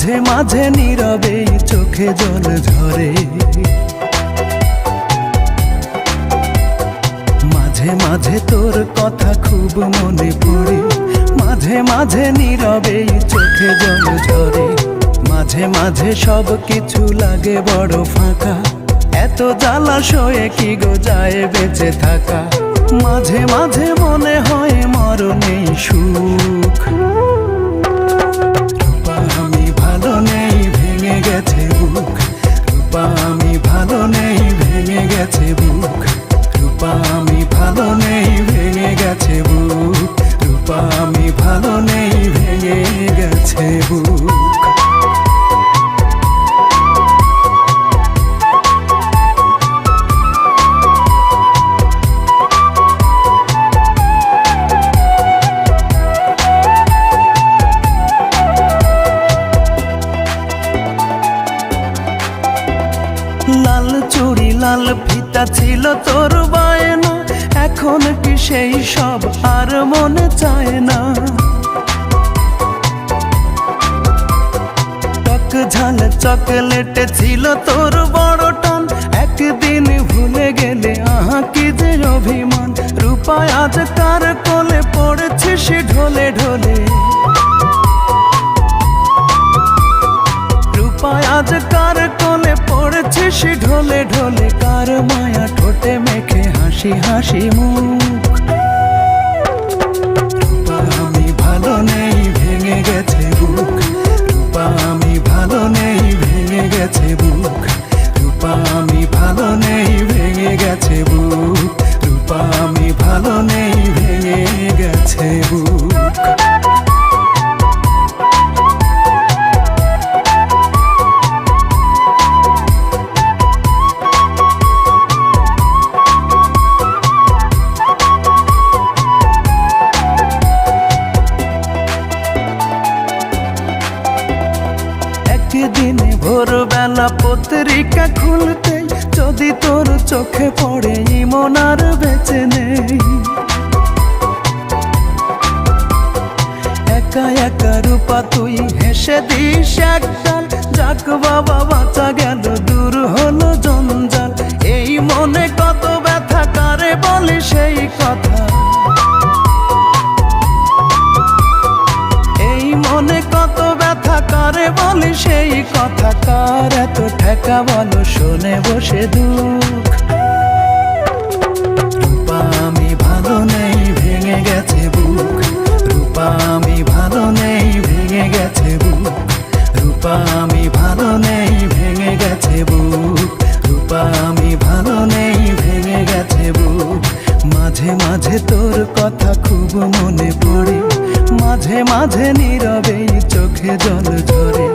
মাঝে মাঝে নীরবে চোখে জল ঝরে, মাঝে মাঝে তোর কথা খুব মনে পড়ে, মাঝে মাঝে নীরবে চোখে জল ঝরে, মাঝে মাঝে সব কিছু লাগে বড় ফাঁকা, এত জ্বালাশয়ে কি গো যায় বেঁচে থাকা, মাঝে মাঝে মনে হয় মরণেই সুখ। রূপা আমি ভালো নেই, ভেঙে গেছে বুক, রূপা আমি ভালো নেই, ভেঙে গেছে বুক, রূপা আমি ভালো নেই, ভেঙে গেছে বুক, রূপা আমি ভালো নেই, ভেঙে গেছে বুক। লাল চুড়ি লাল ফিতা ছিল তোর বায়না, এখন কি সেই সব আর মনে চায় না। টক ঝাল চকলেটে ছিল তোর বড় টান, একদিন ভুলে গেলে আহা কি যে অভিমান। রূপা আজ কার কোলে পড়েছিস ঢলে ঢলে, রূপা আজ কার কোলে পড়েছিস ঢলে ঢলে, কার মায়া ঠোঁটে মেখে হাসি হাসি মুখ। রূপা আমি ভালো নেই, ভেঙে গেছে বুক, রূপা আমি ভালো নেই, ভেঙে গেছে বুক, রূপা আমি ভালো নেই, ভেঙে গেছে বুক, রূপা আমি ভালো নেই, ভেঙে গেছে বুক। একদিন ভোরবেলা পত্রিকা খুলতে যদি তোর চোখে পড়ে ইমন আর বেঁচে নেই, একা একা রূপা তুই হেসে দিস একগাল, যাক বাবা বাঁচা গেল, দূর হলো জঞ্জাল। এই মনে কত ব্যথা, কারে বলি সেই কথা, এই মনে কত ব্যথা, কারে বলি সেই কথা, কার এত ঠেকা বলো শোনে বসে দুঃখ। রূপা আমি ভালো নেই, ভেঙে গেছে বুক, রূপা আমি ভালো নেই, ভেঙে গেছে বুক, রূপা আমি ভালো নেই, ভেঙে গেছে বুক, রূপা আমি ভালো নেই, ভেঙে গেছে বুক। মাঝে মাঝে তোর কথা খুব মনে পড়ে, মাঝে মাঝে নীরবে চোখে জল ঝরে,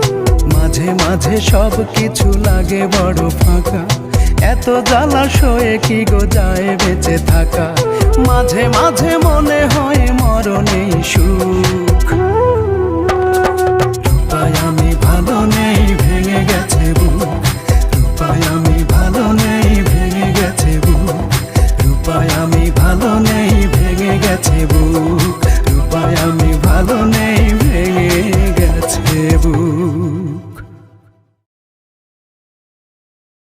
মাঝে মাঝে সব কিছু লাগে বড় ফাঁকা, এত জ্বালাশয়ে কি গো যায় বেঁচে থাকা, মাঝে মাঝে মনে হয় মরণেই সুখ। রূপায় আমি ভালো নেই, ভেঙে গেছে বুক, রূপায় আমি ভালো নেই, ভেঙে গেছে বুক, রূপায় আমি ভালো নেই, ভেঙে গেছে বুক, রূপায় আমি ভালো নেই, ভেঙে গেছে বুক।